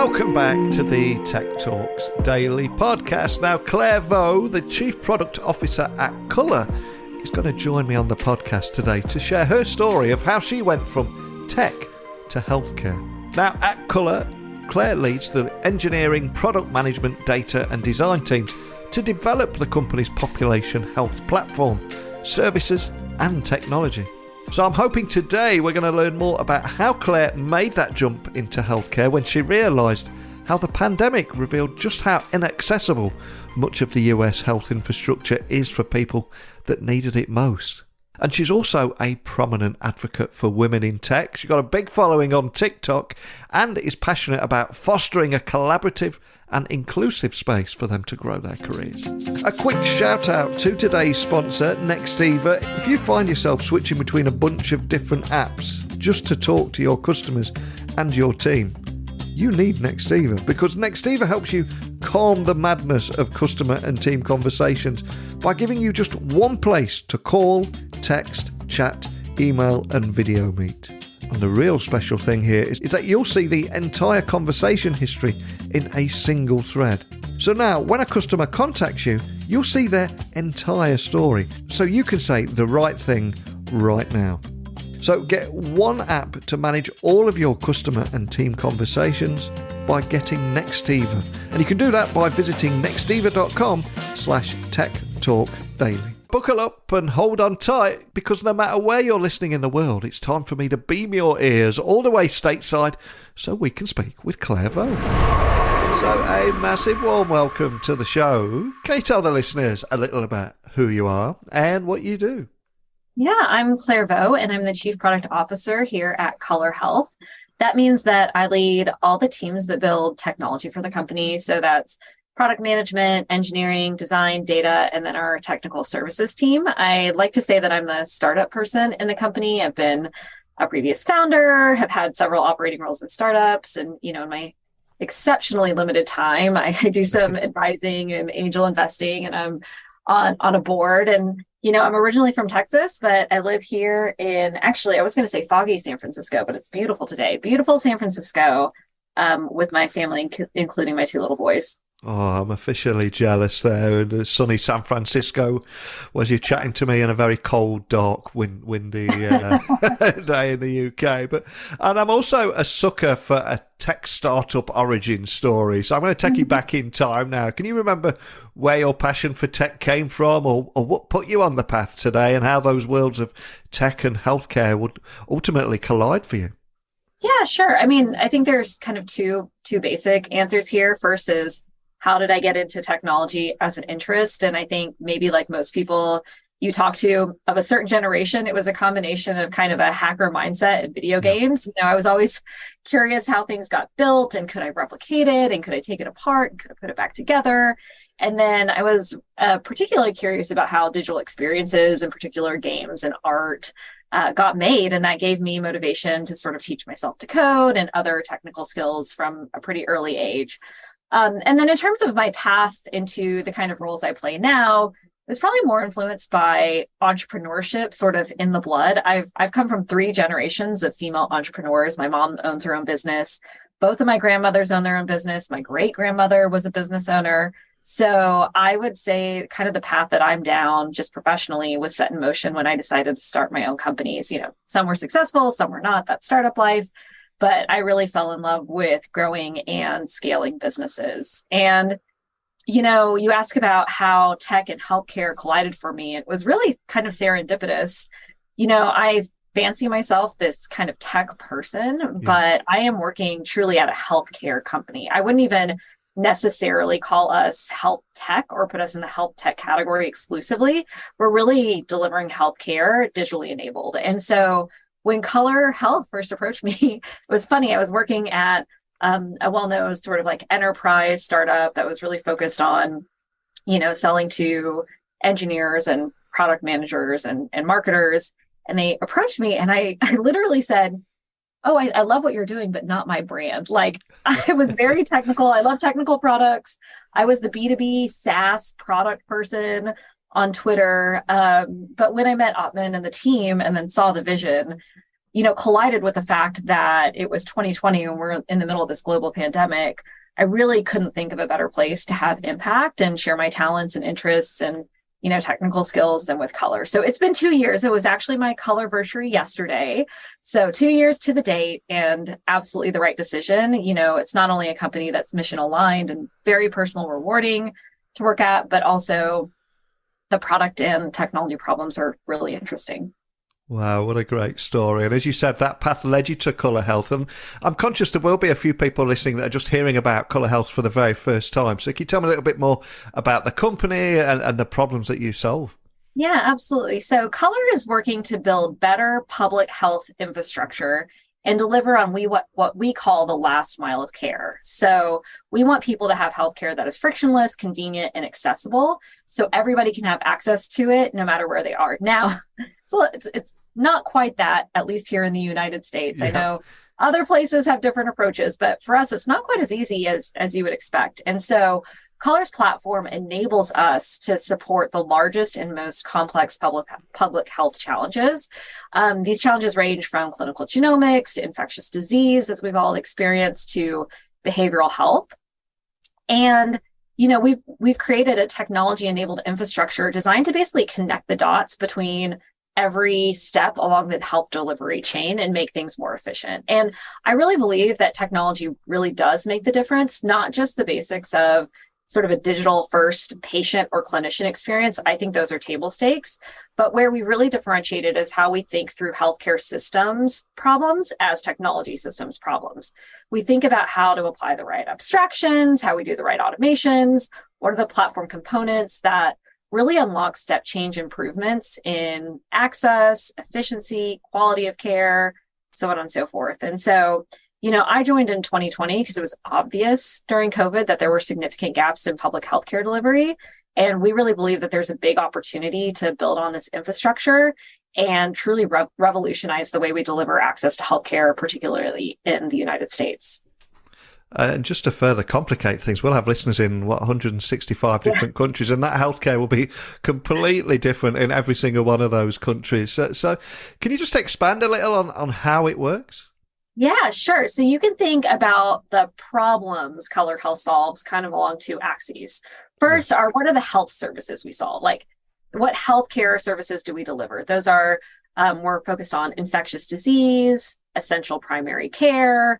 Welcome back to the Tech Talks Daily Podcast. Now, Claire Vaux, the Chief Product Officer at Colour, is going to join me on the podcast today to share her story of how she went from tech to healthcare. Now, at Colour, Claire leads the engineering, product management, data and design teams to develop the company's population health platform, services and technology. So I'm hoping today we're going to learn more about how Claire made that jump into healthcare when she realised how the pandemic revealed just how inaccessible much of the US health infrastructure is for people that needed it most. And she's also a prominent advocate for women in tech. She's got a big following on TikTok and is passionate about fostering a collaborative and inclusive space for them to grow their careers. A quick shout out to today's sponsor, Nextiva. If you find yourself switching between a bunch of different apps just to talk to your customers and your team, you need Nextiva, because Nextiva helps you calm the madness of customer and team conversations by giving you just one place to call, text, chat, email and video meet. And the real special thing here is that you'll see the entire conversation history in a single thread. So now, when a customer contacts you, you'll see their entire story, so you can say the right thing right now. So get one app to manage all of your customer and team conversations by getting Nextiva. And you can do that by visiting nextiva.com/techtalkdaily. Buckle up and hold on tight, because no matter where you're listening in the world, it's time for me to beam your ears all the way stateside so we can speak with Claire Vaux. So a massive warm welcome to the show. Can you tell the listeners a little about who you are and what you do? Yeah, I'm Claire Vaux, and I'm the Chief Product Officer here at Colour Health. That means that I lead all the teams that build technology for the company. So that's product management, engineering, design, data, and then our technical services team. I like to say that I'm the startup person in the company. I've been a previous founder, have had several operating roles in startups, and in my exceptionally limited time, I do some advising and angel investing, and I'm on a board. And I'm originally from Texas, but I live here in, actually, I was going to say foggy San Francisco, but it's beautiful today. Beautiful San Francisco, with my family, including my two little boys. Oh, I'm officially jealous there in sunny San Francisco, whereas you're chatting to me in a very cold, dark, windy day in the UK. And I'm also a sucker for a tech startup origin story. So I'm going to take you back in time now. Can you remember where your passion for tech came from, or what put you on the path today, and how those worlds of tech and healthcare would ultimately collide for you? Yeah, sure. I mean, I think there's kind of two basic answers here. First is, how did I get into technology as an interest? And I think maybe like most people you talk to of a certain generation, it was a combination of kind of a hacker mindset and video games. I was always curious how things got built, and could I replicate it, and could I take it apart, and could I put it back together? And then I was particularly curious about how digital experiences, in particular games and art, got made. And that gave me motivation to sort of teach myself to code and other technical skills from a pretty early age. And then in terms of my path into the kind of roles I play now, it was probably more influenced by entrepreneurship, sort of in the blood. I've come from 3 generations of female entrepreneurs. My mom owns her own business. Both of my grandmothers own their own business. My great-grandmother was a business owner. So I would say kind of the path that I'm down just professionally was set in motion when I decided to start my own companies. Some were successful, some were not, that's startup life. But I really fell in love with growing and scaling businesses. And, you ask about how tech and healthcare collided for me. It was really kind of serendipitous. I fancy myself this kind of tech person, but I am working truly at a healthcare company. I wouldn't even necessarily call us health tech or put us in the health tech category exclusively. We're really delivering healthcare digitally enabled. And so when Colour Health first approached me, it was funny. I was working at a well-known sort of like enterprise startup that was really focused on, selling to engineers and product managers and marketers. And they approached me, and I literally said, oh, I love what you're doing, but not my brand. Like, I was very technical. I love technical products. I was the B2B SaaS product person on Twitter. But when I met Ottman and the team and then saw the vision, collided with the fact that it was 2020 and we're in the middle of this global pandemic. I really couldn't think of a better place to have impact and share my talents and interests and, technical skills than with color. So it's been 2 years. It was actually my colorversary yesterday. So 2 years to the date, and absolutely the right decision. It's not only a company that's mission aligned and very personal, rewarding to work at, but also the product and technology problems are really interesting. Wow, what a great story. And as you said, that path led you to Colour Health. And I'm conscious there will be a few people listening that are just hearing about Colour Health for the very first time. So can you tell me a little bit more about the company and the problems that you solve? Yeah, absolutely. So Color is working to build better public health infrastructure and deliver on what we call the last mile of care. So we want people to have healthcare that is frictionless, convenient, and accessible, so everybody can have access to it no matter where they are. Now, so it's not quite that, at least here in the United States. Yeah. I know other places have different approaches, but for us, it's not quite as easy as you would expect. And so Color's platform enables us to support the largest and most complex public health challenges. These challenges range from clinical genomics to infectious disease, as we've all experienced, to behavioral health. And we've created a technology-enabled infrastructure designed to basically connect the dots between every step along the health delivery chain and make things more efficient. And I really believe that technology really does make the difference, not just the basics of sort of a digital first patient or clinician experience. I think those are table stakes. But where we really differentiated is how we think through healthcare systems problems as technology systems problems. We think about how to apply the right abstractions, how we do the right automations, what are the platform components that really unlock step change improvements in access, efficiency, quality of care, so on and so forth. And so, I joined in 2020 because it was obvious during COVID that there were significant gaps in public healthcare delivery. And we really believe that there's a big opportunity to build on this infrastructure and truly revolutionize the way we deliver access to healthcare, particularly in the United States. And just to further complicate things, we'll have listeners in 165 different countries, and that healthcare will be completely different in every single one of those countries. So can you just expand a little on how it works? Yeah, sure. So you can think about the problems Color Health solves kind of along two axes. First are, what are the health services we solve? Like, what healthcare services do we deliver? Those are, we're focused on infectious disease, essential primary care,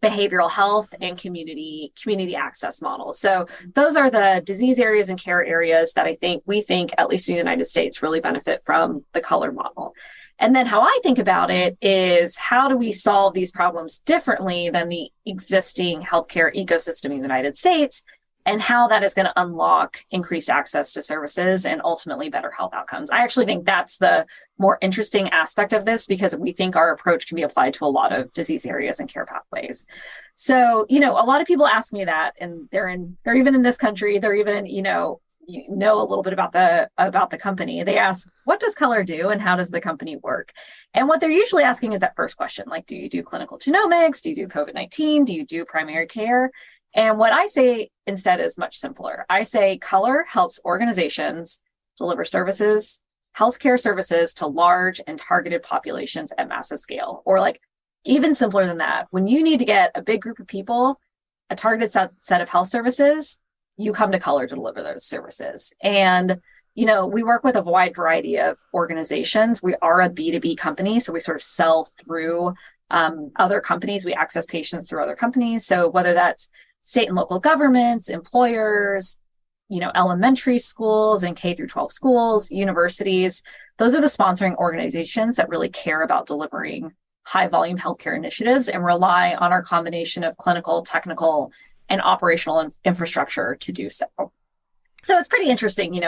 behavioral health, and community access models. So those are the disease areas and care areas that we think, at least in the United States, really benefit from the Color model. And then how I think about it is, how do we solve these problems differently than the existing healthcare ecosystem in the United States, and how that is going to unlock increased access to services and ultimately better health outcomes. I actually think that's the more interesting aspect of this, because we think our approach can be applied to a lot of disease areas and care pathways. So, a lot of people ask me that, and they're even in this country, they're even, know a little bit about the company. They ask, what does Color do and how does the company work? And what they're usually asking is that first question, like, do you do clinical genomics? Do you do COVID-19? Do you do primary care? And what I say instead is much simpler. I say Color helps organizations deliver services, healthcare services, to large and targeted populations at massive scale. Or, like, even simpler than that, when you need to get a big group of people a targeted set of health services, you come to Color to deliver those services. And, we work with a wide variety of organizations. We are a B2B company, so we sort of sell through other companies. We access patients through other companies. So whether that's state and local governments, employers, elementary schools and K through 12 schools, universities, those are the sponsoring organizations that really care about delivering high volume healthcare initiatives and rely on our combination of clinical, technical, and operational infrastructure to do so. So it's pretty interesting.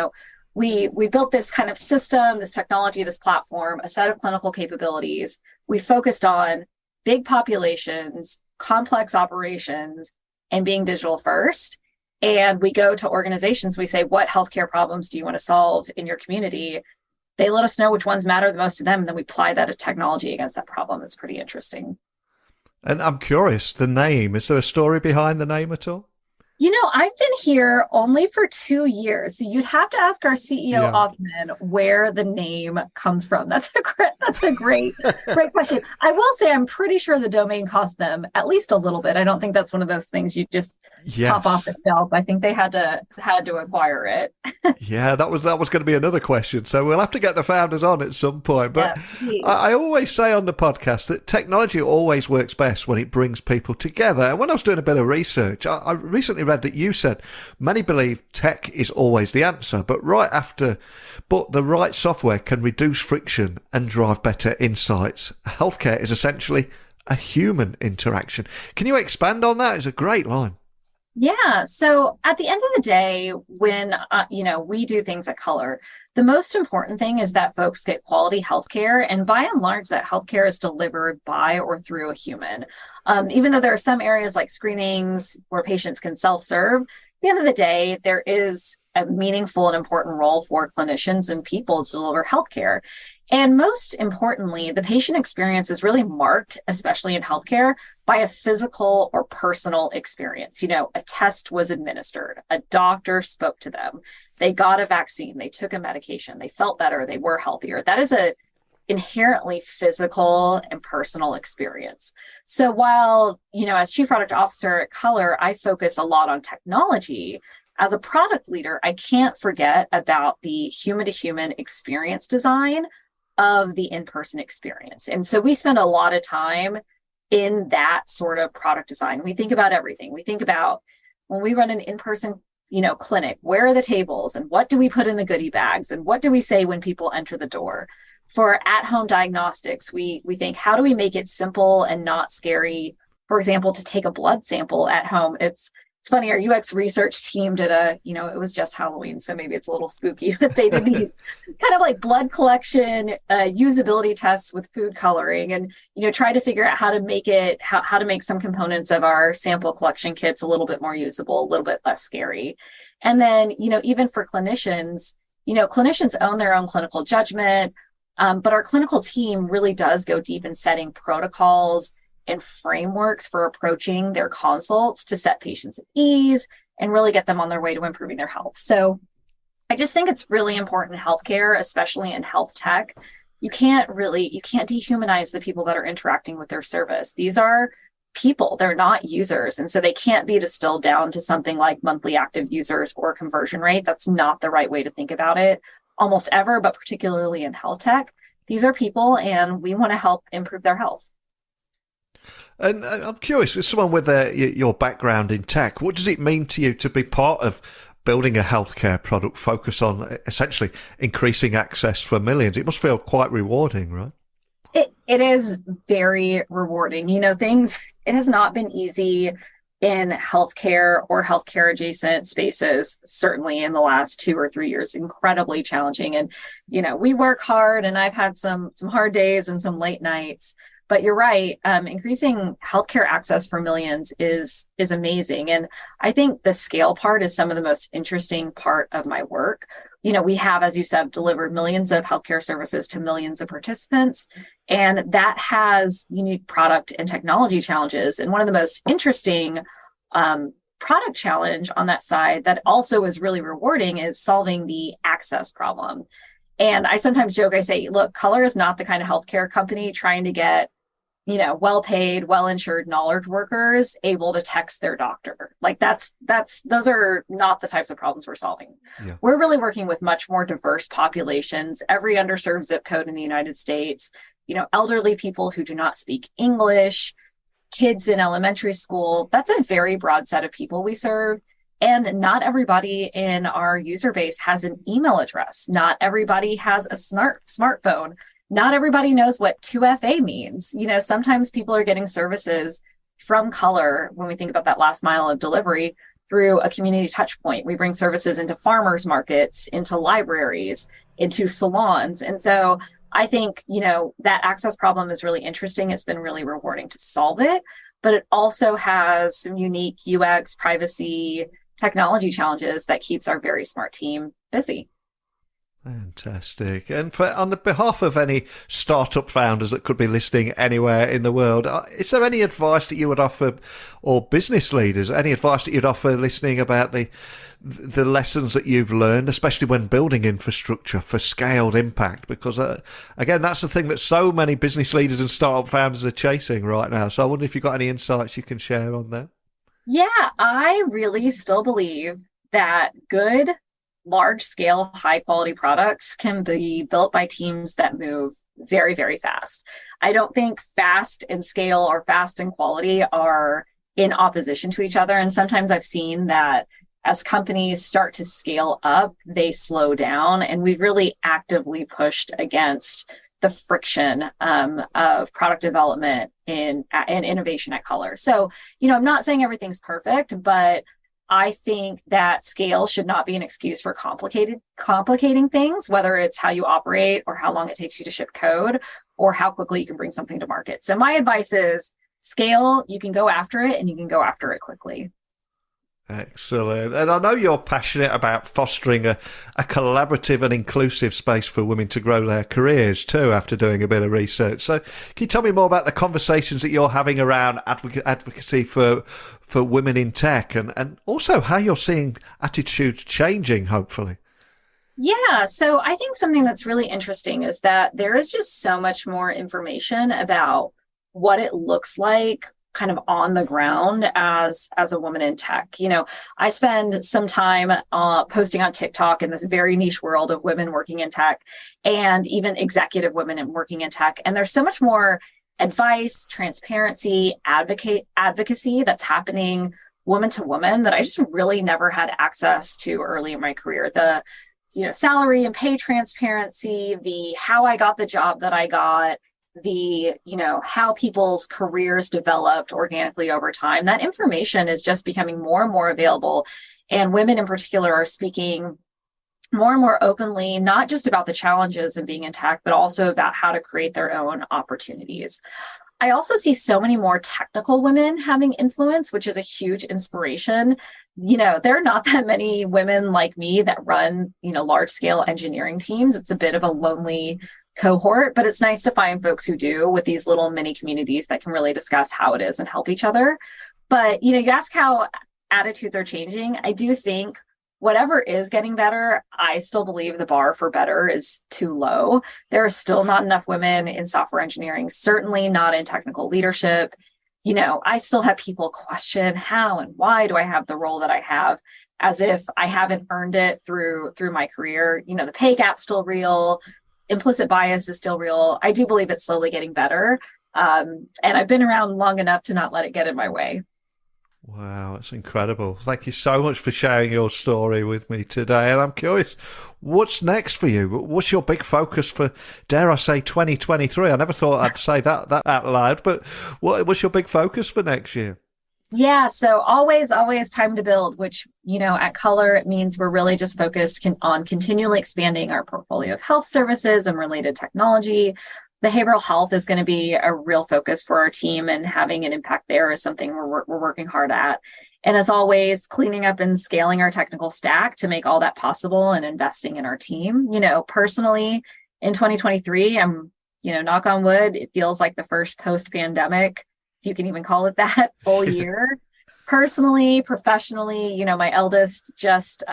We built this kind of system, this technology, this platform, a set of clinical capabilities. We focused on big populations, complex operations, and being digital first. And we go to organizations, we say, what healthcare problems do you want to solve in your community? They let us know which ones matter the most to them, and then we apply that technology against that problem. It's pretty interesting. And I'm curious, the name, is there a story behind the name at all? I've been here only for 2 years. So you'd have to ask our CEO Yeah. often where the name comes from. Great question. I will say I'm pretty sure the domain cost them at least a little bit. I don't think that's one of those things you just pop off Yes. the shelf. I think they had to acquire it. Yeah, that was going to be another question. So we'll have to get the founders on at some point. Yeah, But please. I always say on the podcast that technology always works best when it brings people together. And when I was doing a bit of research, I recently read that you said many believe tech is always the answer, but the right software can reduce friction and drive better insights. Healthcare is essentially a human interaction. Can you expand on that? It's a great line. Yeah. So at the end of the day, when we do things at Color, the most important thing is that folks get quality healthcare, and by and large, that healthcare is delivered by or through a human. Even though there are some areas like screenings where patients can self-serve, at the end of the day, there is a meaningful and important role for clinicians and people to deliver healthcare. And most importantly, the patient experience is really marked, especially in healthcare, by a physical or personal experience. A test was administered, a doctor spoke to them, they got a vaccine, they took a medication, they felt better, they were healthier. That is a inherently physical and personal experience. So while, as chief product officer at Color, I focus a lot on technology, as a product leader, I can't forget about the human to human experience design of the in-person experience. And so we spend a lot of time in that sort of product design. We think about everything. We think about when we run an in-person, clinic, where are the tables and what do we put in the goodie bags and what do we say when people enter the door? For at-home diagnostics, we think, how do we make it simple and not scary? For example, to take a blood sample at home. It's funny, our UX research team did it was just Halloween, so maybe it's a little spooky, but they did these kind of like blood collection usability tests with food coloring, and try to figure out how to make some components of our sample collection kits a little bit more usable, a little bit less scary. And then even for clinicians, clinicians own their own clinical judgment, but our clinical team really does go deep in setting protocols and frameworks for approaching their consults to set patients at ease and really get them on their way to improving their health. So I just think it's really important in healthcare, especially in health tech. You can't dehumanize the people that are interacting with their service. These are people, they're not users. And so they can't be distilled down to something like monthly active users or conversion rate. That's not the right way to think about it almost ever, but particularly in health tech. These are people and we want to help improve their health. And I'm curious, as someone with your background in tech, what does it mean to you to be part of building a healthcare product focus on essentially increasing access for millions? It must feel quite rewarding, right? It is very rewarding. It has not been easy in healthcare or healthcare adjacent spaces, certainly in the last 2 or 3 years, incredibly challenging. And, we work hard, and I've had some hard days and some late nights. But you're right, increasing healthcare access for millions is amazing. And I think the scale part is some of the most interesting part of my work. We have, as you said, delivered millions of healthcare services to millions of participants, and that has unique product and technology challenges. And one of the most interesting product challenge on that side that also is really rewarding is solving the access problem. And I sometimes joke, I say, look, Color is not the kind of healthcare company trying to get well-paid, well-insured knowledge workers able to text their doctor. Like those are not the types of problems we're solving. Yeah. We're really working with much more diverse populations, every underserved zip code in the United States, elderly people who do not speak English, kids in elementary school. That's a very broad set of people we serve. And not everybody in our user base has an email address. Not everybody has a smartphone. Not everybody knows what 2FA means. Sometimes people are getting services from Color when we think about that last mile of delivery through a community touch point. We bring services into farmers markets, into libraries, into salons. And so I think, that access problem is really interesting. It's been really rewarding to solve it, but it also has some unique UX, privacy, technology challenges that keeps our very smart team busy. Fantastic. And on the behalf of any startup founders that could be listening anywhere in the world, is there any advice that you would offer, or business leaders, any advice that you'd offer listening about the lessons that you've learned, especially when building infrastructure for scaled impact? Because again, that's the thing that so many business leaders and startup founders are chasing right now. So I wonder if you've got any insights you can share on that. Yeah, I really still believe that good, large scale, high quality products can be built by teams that move very, very fast. I don't think fast in scale or fast in quality are in opposition to each other. And sometimes I've seen that as companies start to scale up, they slow down. And we've really actively pushed against the friction of product development and innovation at Color. So, I'm not saying everything's perfect, but I think that scale should not be an excuse for complicating things, whether it's how you operate or how long it takes you to ship code or how quickly you can bring something to market. So my advice is scale, you can go after it and you can go after it quickly. Excellent. And I know you're passionate about fostering a collaborative and inclusive space for women to grow their careers too, after doing a bit of research. So can you tell me more about the conversations that you're having around advocacy for women in tech, and also how you're seeing attitudes changing, hopefully? Yeah, so I think something that's really interesting is that there is just so much more information about what it looks like kind of on the ground as a woman in tech. I spend some time posting on TikTok in this very niche world of women working in tech and even executive women working in tech. And there's so much more advice, transparency, advocacy that's happening woman to woman that I just really never had access to early in my career. The salary and pay transparency, the how I got the job that I got, the how people's careers developed organically over time. That information is just becoming more and more available, and women in particular are speaking more and more openly, not just about the challenges of being in tech, but also about how to create their own opportunities. I also see so many more technical women having influence, which is a huge inspiration. There are not that many women like me that run, large scale engineering teams. It's a bit of a lonely cohort, but it's nice to find folks who do, with these little mini communities that can really discuss how it is and help each other. But, you ask how attitudes are changing. I do think whatever is getting better, I still believe the bar for better is too low. There are still not enough women in software engineering, certainly not in technical leadership. I still have people question how and why do I have the role that I have, as if I haven't earned it through my career. The pay gap's still real. Implicit bias is still real. I do believe it's slowly getting better. And I've been around long enough to not let it get in my way. Wow, that's incredible. Thank you so much for sharing your story with me today. And I'm curious, what's next for you? What's your big focus for, dare I say, 2023? I never thought I'd say that out loud, but what's your big focus for next year? Yeah, so always time to build, which, at Color, it means we're really just focused on continually expanding our portfolio of health services and related technology. Behavioral health is going to be a real focus for our team, and having an impact there is something we're working hard at. And as always, cleaning up and scaling our technical stack to make all that possible and investing in our team. Personally, in 2023, I'm, knock on wood, it feels like the first post-pandemic, if you can even call it that, full year. Personally, professionally, my eldest just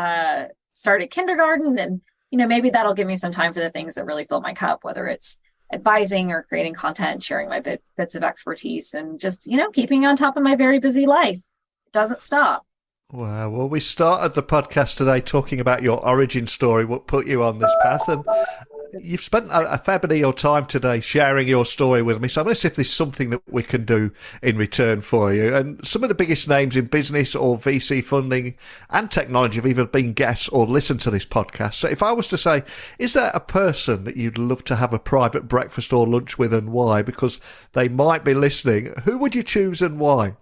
started kindergarten, and, maybe that'll give me some time for the things that really fill my cup, whether it's advising or creating content, sharing my bits of expertise, and just, keeping on top of my very busy life. It doesn't stop. Wow. Well, we started the podcast today talking about your origin story, what put you on this path. And you've spent a fair bit of your time today sharing your story with me. So I'm going to see if there's something that we can do in return for you. And some of the biggest names in business or VC funding and technology have either been guests or listened to this podcast. So if I was to say, is there a person that you'd love to have a private breakfast or lunch with, and why? Because they might be listening. Who would you choose and why?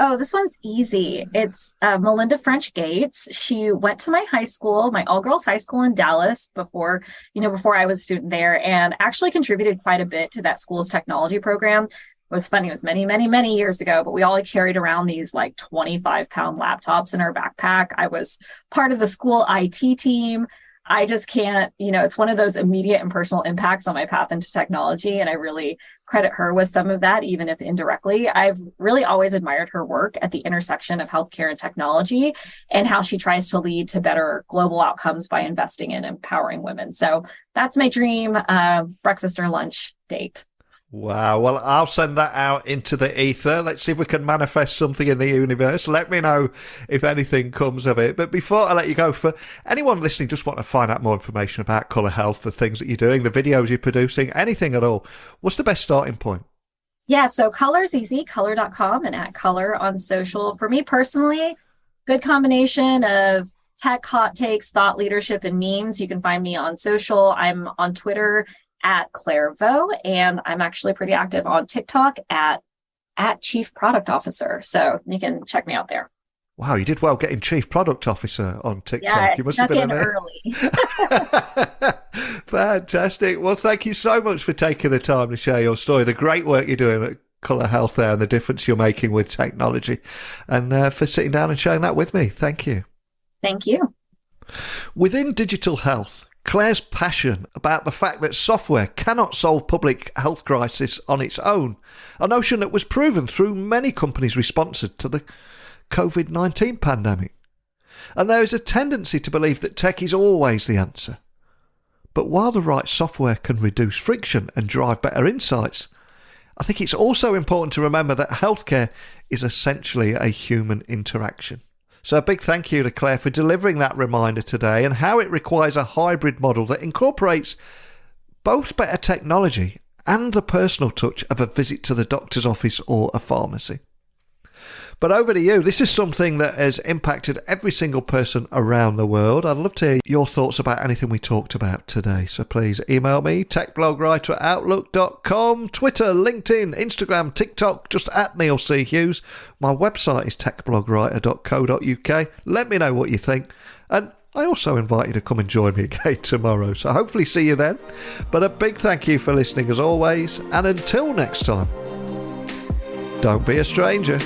Oh, this one's easy. It's Melinda French Gates. She went to my high school, my all-girls high school in Dallas before I was a student there, and actually contributed quite a bit to that school's technology program. It was funny. It was many, many, many years ago, but we all carried around these 25-pound laptops in our backpack. I was part of the school IT team. I just can't, it's one of those immediate and personal impacts on my path into technology. And I really credit her with some of that, even if indirectly. I've really always admired her work at the intersection of healthcare and technology and how she tries to lead to better global outcomes by investing in empowering women. So that's my dream breakfast or lunch date. Wow. Well, I'll send that out into the ether. Let's see if we can manifest something in the universe. Let me know if anything comes of it. But before I let you go, for anyone listening, just want to find out more information about Colour Health, the things that you're doing, the videos you're producing, anything at all, what's the best starting point? Yeah, so Color's easy, color.com and @color on social. For me personally, good combination of tech, hot takes, thought leadership, and memes. You can find me on social. I'm on Twitter @Claire Vaux, and I'm actually pretty active on TikTok at Chief Product Officer. So you can check me out there. Wow, you did well getting Chief Product Officer on TikTok. Yeah, you must snuck have been in early. Fantastic. Well, thank you so much for taking the time to share your story, the great work you're doing at Colour Health there, and the difference you're making with technology, and for sitting down and sharing that with me. Thank you. Thank you. Within digital health, Claire's passion about the fact that software cannot solve public health crisis on its own, a notion that was proven through many companies' responses to the COVID-19 pandemic. And there is a tendency to believe that tech is always the answer. But while the right software can reduce friction and drive better insights, I think it's also important to remember that healthcare is essentially a human interaction. So a big thank you to Claire for delivering that reminder today, and how it requires a hybrid model that incorporates both better technology and the personal touch of a visit to the doctor's office or a pharmacy. But over to you. This is something that has impacted every single person around the world. I'd love to hear your thoughts about anything we talked about today. So please email me, techblogwriter@outlook.com, Twitter, LinkedIn, Instagram, TikTok, just @Neil C. Hughes. My website is techblogwriter.co.uk. Let me know what you think. And I also invite you to come and join me again tomorrow. So hopefully see you then. But a big thank you for listening as always. And until next time, don't be a stranger.